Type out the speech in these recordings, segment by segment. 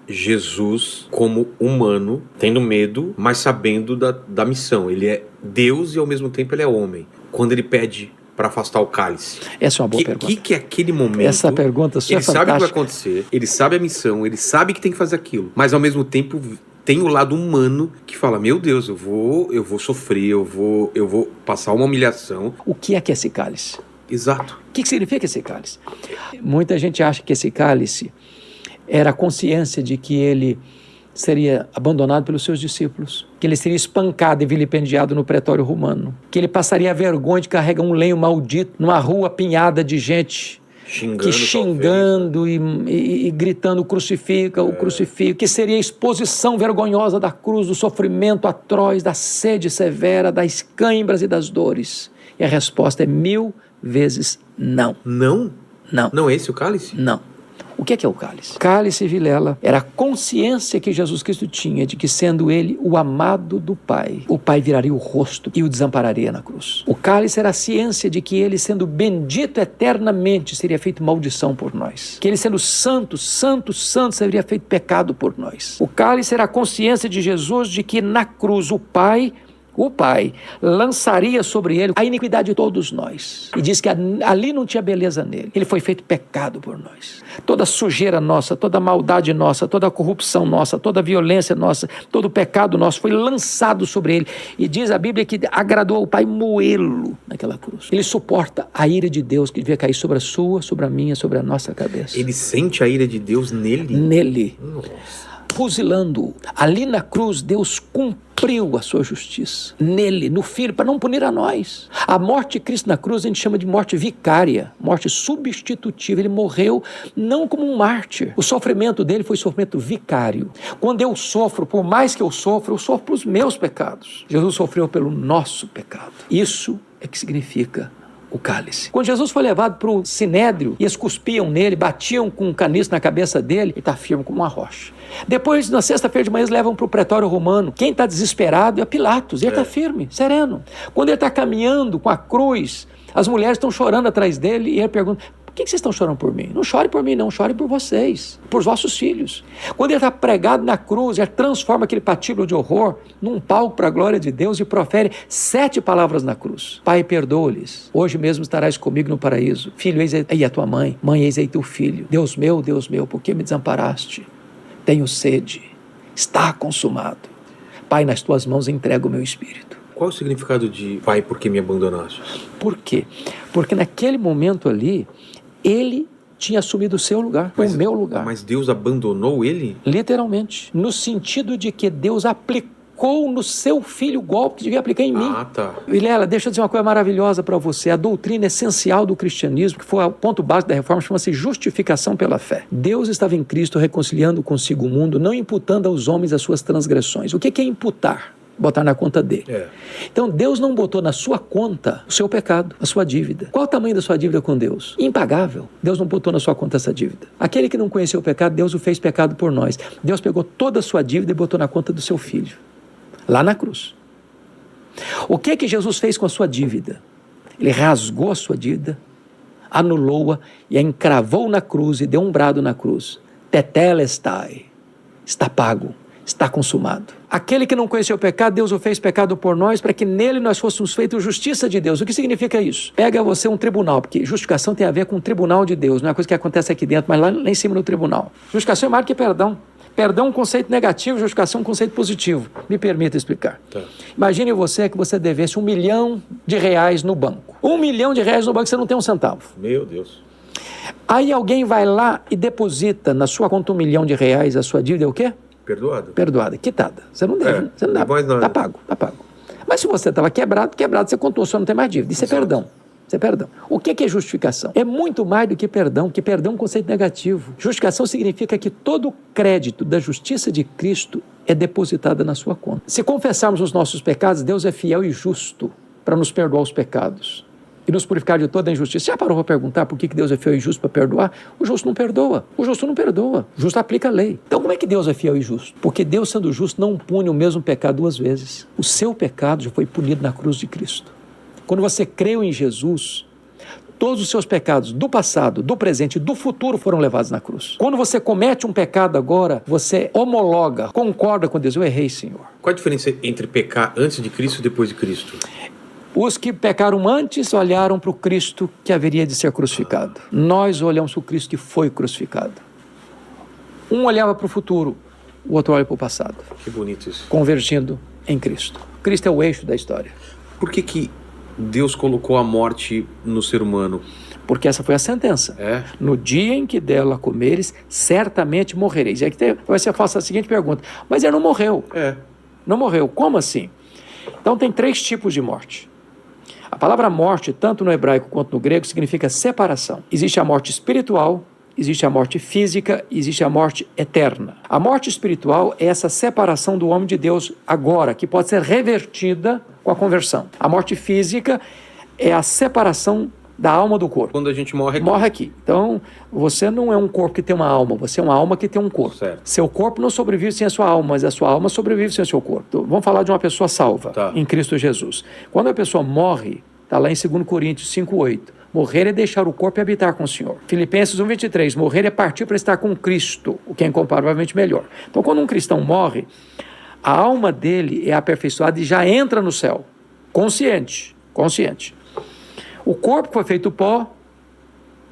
Jesus como humano, tendo medo, mas sabendo da missão. Ele é Deus e ao mesmo tempo ele é homem. Quando ele pede para afastar o cálice. Essa é uma boa pergunta. Que é aquele momento... Essa pergunta só é fantástica. Ele sabe o que vai acontecer, ele sabe a missão, ele sabe que tem que fazer aquilo, mas ao mesmo tempo tem o lado humano que fala, meu Deus, eu vou sofrer, eu vou passar uma humilhação. O que é esse cálice? Exato. O que significa esse cálice? Muita gente acha que esse cálice era a consciência de que ele seria abandonado pelos seus discípulos, que ele seria espancado e vilipendiado no pretório romano, que ele passaria a vergonha de carregar um lenho maldito numa rua apinhada de gente xingando e gritando crucifica, o crucifica, que seria a exposição vergonhosa da cruz, do sofrimento atroz, da sede severa, das cãibras e das dores. E a resposta é 1000 vezes não. Não? Não. Não é esse o cálice? Não. O que é o cálice? Cálice, Vilela, era a consciência que Jesus Cristo tinha de que, sendo ele o amado do Pai, o Pai viraria o rosto e o desampararia na cruz. O cálice era a ciência de que ele, sendo bendito eternamente, seria feito maldição por nós. Que ele, sendo santo, santo, santo, seria feito pecado por nós. O cálice era a consciência de Jesus de que na cruz o Pai lançaria sobre ele a iniquidade de todos nós. E diz que ali não tinha beleza nele. Ele foi feito pecado por nós. Toda sujeira nossa, toda maldade nossa, toda corrupção nossa, toda violência nossa, todo pecado nosso foi lançado sobre ele. E diz a Bíblia que agradou ao Pai moê-lo naquela cruz. Ele suporta a ira de Deus que devia cair sobre a sua, sobre a minha, sobre a nossa cabeça. Ele sente a ira de Deus nele? Nele. Nossa. Fuzilando. Ali na cruz, Deus cumpriu a sua justiça. Nele, no Filho, para não punir a nós. A morte de Cristo na cruz a gente chama de morte vicária, morte substitutiva. Ele morreu não como um mártir. O sofrimento dele foi sofrimento vicário. Quando eu sofro, por mais que eu sofro pelos meus pecados. Jesus sofreu pelo nosso pecado. Isso é que significa o cálice. Quando Jesus foi levado para o sinédrio e eles cuspiam nele, batiam com um caniço na cabeça dele, ele está firme como uma rocha. Depois, na sexta-feira de manhã, eles levam para o pretório romano. Quem está desesperado é Pilatos, e ele está firme, sereno. Quando ele está caminhando com a cruz, as mulheres estão chorando atrás dele e ele pergunta, por que vocês estão chorando por mim? Não chore por mim, não, chore por vocês, por vossos filhos. Quando ele está pregado na cruz, ele transforma aquele patíbulo de horror num palco para a glória de Deus e profere 7 palavras na cruz. Pai, perdoa-lhes, hoje mesmo estarás comigo no paraíso. Filho, eis aí a tua mãe, mãe, eis aí teu filho. Deus meu, por que me desamparaste? Tenho sede, está consumado. Pai, nas tuas mãos entrego o meu espírito. Qual o significado de Pai, por que me abandonaste? Por quê? Porque naquele momento ali, ele tinha assumido o seu lugar, o meu lugar. Mas Deus abandonou ele? Literalmente. No sentido de que Deus aplicou no seu filho o golpe que devia aplicar em mim. Ah, tá. Vilela, deixa eu dizer uma coisa maravilhosa para você. A doutrina essencial do cristianismo, que foi o ponto básico da reforma, chama-se justificação pela fé. Deus estava em Cristo reconciliando consigo o mundo, não imputando aos homens as suas transgressões. O que é imputar? Botar na conta dele. Então Deus não botou na sua conta o seu pecado, a sua dívida. Qual o tamanho da sua dívida com Deus? Impagável. Deus não botou na sua conta essa dívida. Aquele que não conheceu o pecado, Deus o fez pecado por nós. Deus pegou toda a sua dívida e botou na conta do seu filho, lá na cruz. O que Jesus fez com a sua dívida? Ele rasgou a sua dívida, anulou-a e a encravou na cruz e deu um brado na cruz. Tetelestai. Está pago. Está consumado. Aquele que não conheceu o pecado, Deus o fez pecado por nós, para que nele nós fôssemos feitos justiça de Deus. O que significa isso? Pega você um tribunal, porque justificação tem a ver com o tribunal de Deus, não é coisa que acontece aqui dentro, mas lá em cima no tribunal. Justificação é mais do que perdão. Perdão é um conceito negativo, justificação é um conceito positivo. Me permita explicar. Tá. Imagine você que você devesse R$1 milhão no banco. R$1 milhão no banco, você não tem um centavo. Meu Deus. Aí alguém vai lá e deposita na sua conta R$1 milhão, a sua dívida é o quê? Perdoada, quitada. Você não deve, você não dá. Está pago. Mas se você estava quebrado, você contou, você não tem mais dívida. Isso é perdão. O que é justificação? É muito mais do que perdão, porque perdão é um conceito negativo. Justificação significa que todo o crédito da justiça de Cristo é depositada na sua conta. Se confessarmos os nossos pecados, Deus é fiel e justo para nos perdoar os pecados e nos purificar de toda a injustiça. Já parou para perguntar por que Deus é fiel e justo para perdoar? O justo não perdoa. O justo aplica a lei. Então como é que Deus é fiel e justo? Porque Deus, sendo justo, não pune o mesmo pecado 2 vezes. O seu pecado já foi punido na cruz de Cristo. Quando você creu em Jesus, todos os seus pecados do passado, do presente e do futuro foram levados na cruz. Quando você comete um pecado agora, você homologa, concorda com Deus. Eu errei, Senhor. Qual a diferença entre pecar antes de Cristo e depois de Cristo? Os que pecaram antes olharam para o Cristo que haveria de ser crucificado. Nós olhamos para o Cristo que foi crucificado. Um olhava para o futuro, o outro olha para o passado. Que bonito isso. Convergindo em Cristo. Cristo é o eixo da história. Por que Deus colocou a morte no ser humano? Porque essa foi a sentença. No dia em que dela comeres, certamente morrereis. E aí você faça a seguinte pergunta: mas ele não morreu. Não morreu. Como assim? Então tem 3 tipos de morte. A palavra morte, tanto no hebraico quanto no grego, significa separação. Existe a morte espiritual, existe a morte física, existe a morte eterna. A morte espiritual é essa separação do homem de Deus agora, que pode ser revertida com a conversão. A morte física é a separação da alma do corpo. Quando a gente morre aqui. Morre aqui. Então, você não é um corpo que tem uma alma, você é uma alma que tem um corpo. Certo. Seu corpo não sobrevive sem a sua alma, mas a sua alma sobrevive sem o seu corpo. Então, vamos falar de uma pessoa salva em Cristo Jesus. Quando a pessoa morre, está lá em 2 Coríntios 5:8. Morrer é deixar o corpo e habitar com o Senhor. Filipenses 1:23. Morrer é partir para estar com Cristo, o que é incomparavelmente melhor. Então, quando um cristão morre, a alma dele é aperfeiçoada e já entra no céu. Consciente. O corpo que foi feito pó,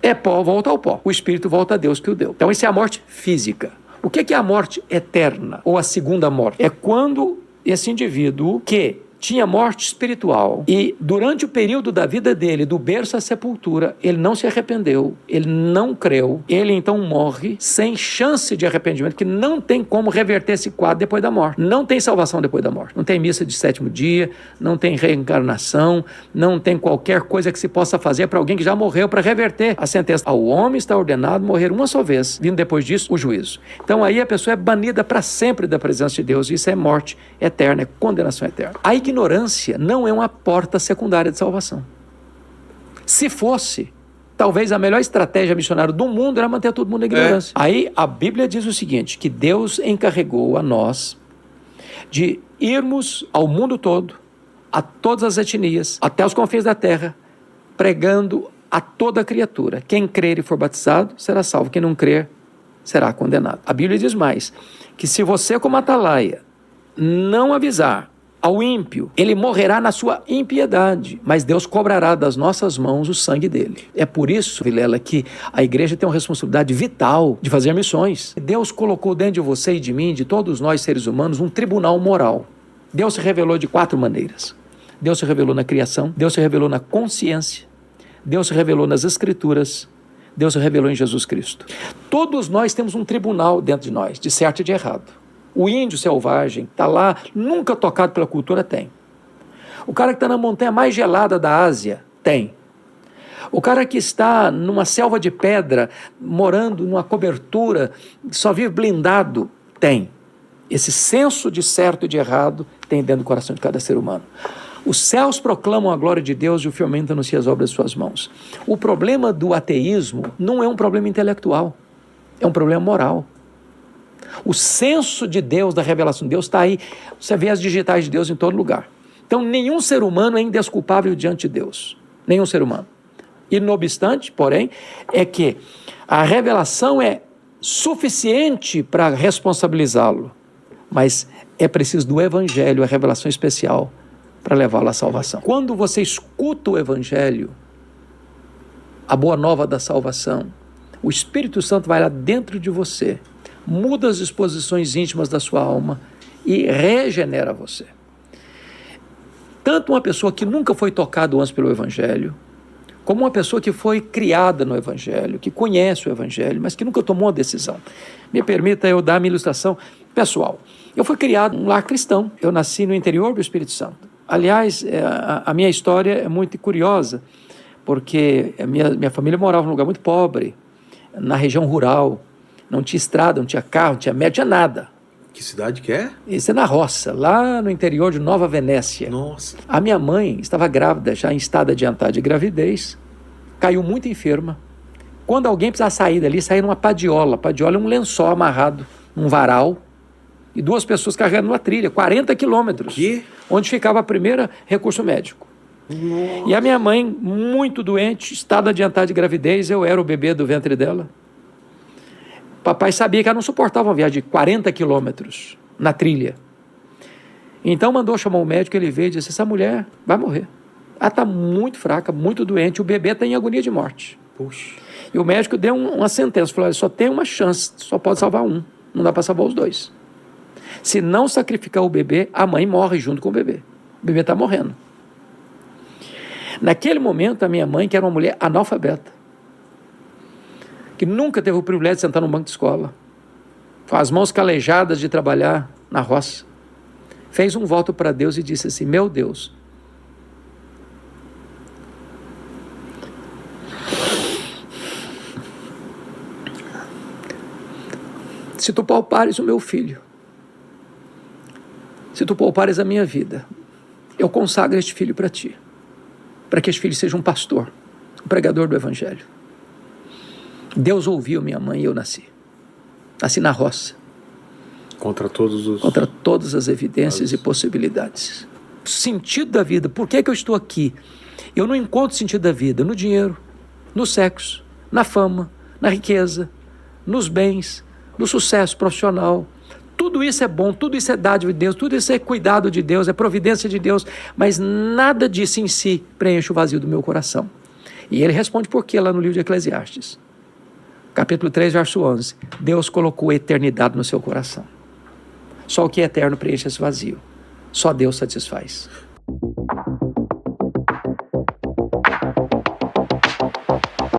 é pó, volta ao pó. O espírito volta a Deus que o deu. Então, isso é a morte física. O que é a morte eterna, ou a segunda morte? É quando esse indivíduo que tinha morte espiritual e durante o período da vida dele, do berço à sepultura, ele não se arrependeu, ele não creu, ele então morre sem chance de arrependimento, que não tem como reverter esse quadro depois da morte. Não tem salvação depois da morte. Não tem missa de 7º dia, não tem reencarnação, não tem qualquer coisa que se possa fazer para alguém que já morreu para reverter a sentença. Ao homem está ordenado morrer uma só vez, vindo depois disso o juízo. Então aí a pessoa é banida para sempre da presença de Deus. Isso é morte eterna, é condenação eterna. A ignorância não é uma porta secundária de salvação. Se fosse, talvez a melhor estratégia missionária do mundo era manter todo mundo na ignorância. Aí a Bíblia diz o seguinte, que Deus encarregou a nós de irmos ao mundo todo, a todas as etnias, até os confins da terra, pregando a toda criatura. Quem crer e for batizado será salvo, quem não crer será condenado. A Bíblia diz mais, que se você como atalaia não avisar ao ímpio, ele morrerá na sua impiedade, mas Deus cobrará das nossas mãos o sangue dele. É por isso, Vilela, que a igreja tem uma responsabilidade vital de fazer missões. Deus colocou dentro de você e de mim, de todos nós seres humanos, um tribunal moral. Deus se revelou de 4 maneiras. Deus se revelou na criação, Deus se revelou na consciência, Deus se revelou nas escrituras, Deus se revelou em Jesus Cristo. Todos nós temos um tribunal dentro de nós, de certo e de errado. O índio selvagem está lá, nunca tocado pela cultura, tem. O cara que está na montanha mais gelada da Ásia, tem. O cara que está numa selva de pedra, morando numa cobertura, só vive blindado, tem. Esse senso de certo e de errado tem dentro do coração de cada ser humano. Os céus proclamam a glória de Deus e o firmamento anuncia as obras de suas mãos. O problema do ateísmo não é um problema intelectual, é um problema moral. O senso de Deus, da revelação de Deus, está aí. Você vê as digitais de Deus em todo lugar. Então, nenhum ser humano é indesculpável diante de Deus. Nenhum ser humano. E, não obstante, porém, é que a revelação é suficiente para responsabilizá-lo. Mas é preciso do Evangelho, a revelação especial, para levá-lo à salvação. Quando você escuta o Evangelho, a boa nova da salvação, o Espírito Santo vai lá dentro de você, muda as disposições íntimas da sua alma e regenera você. Tanto uma pessoa que nunca foi tocada antes pelo Evangelho, como uma pessoa que foi criada no Evangelho, que conhece o Evangelho, mas que nunca tomou uma decisão. Me permita eu dar a minha ilustração pessoal. Eu fui criado num lar cristão, eu nasci no interior do Espírito Santo. Aliás, a minha história é muito curiosa, porque a minha família morava num lugar muito pobre, na região rural. Não tinha estrada, não tinha carro, não tinha médico, não tinha nada. Que cidade que é? Isso é na roça, lá no interior de Nova Venécia. Nossa. A minha mãe estava grávida, já em estado adiantado de gravidez, caiu muito enferma. Quando alguém precisava sair dali, saía numa padiola. Padiola é um lençol amarrado num varal e 2 pessoas carregando uma trilha, 40 quilômetros. Que? Onde ficava a primeira recurso médico. E a minha mãe, muito doente, estado adiantado de gravidez, eu era o bebê do ventre dela. Papai sabia que ela não suportava uma viagem de 40 quilômetros na trilha. Então mandou chamar o médico, ele veio e disse, essa mulher vai morrer. Ela está muito fraca, muito doente, o bebê está em agonia de morte. Puxa. E o médico deu uma sentença, falou, só tem uma chance, só pode salvar um, não dá para salvar os dois. Se não sacrificar o bebê, a mãe morre junto com o bebê. O bebê está morrendo. Naquele momento, a minha mãe, que era uma mulher analfabeta, que nunca teve o privilégio de sentar num banco de escola, com as mãos calejadas de trabalhar na roça, fez um voto para Deus e disse assim, meu Deus, se tu poupares o meu filho, se tu poupares a minha vida, eu consagro este filho para ti, para que este filho seja um pastor, um pregador do evangelho. Deus ouviu minha mãe e eu nasci. Nasci na roça. Contra todas as evidências e possibilidades. Sentido da vida. Por que eu estou aqui? Eu não encontro sentido da vida no dinheiro, no sexo, na fama, na riqueza, nos bens, no sucesso profissional. Tudo isso é bom, tudo isso é dádiva de Deus, tudo isso é cuidado de Deus, é providência de Deus, mas nada disso em si preenche o vazio do meu coração. E ele responde por quê lá no livro de Eclesiastes. Capítulo 3, verso 11. Deus colocou a eternidade no seu coração. Só o que é eterno preenche esse vazio. Só Deus satisfaz.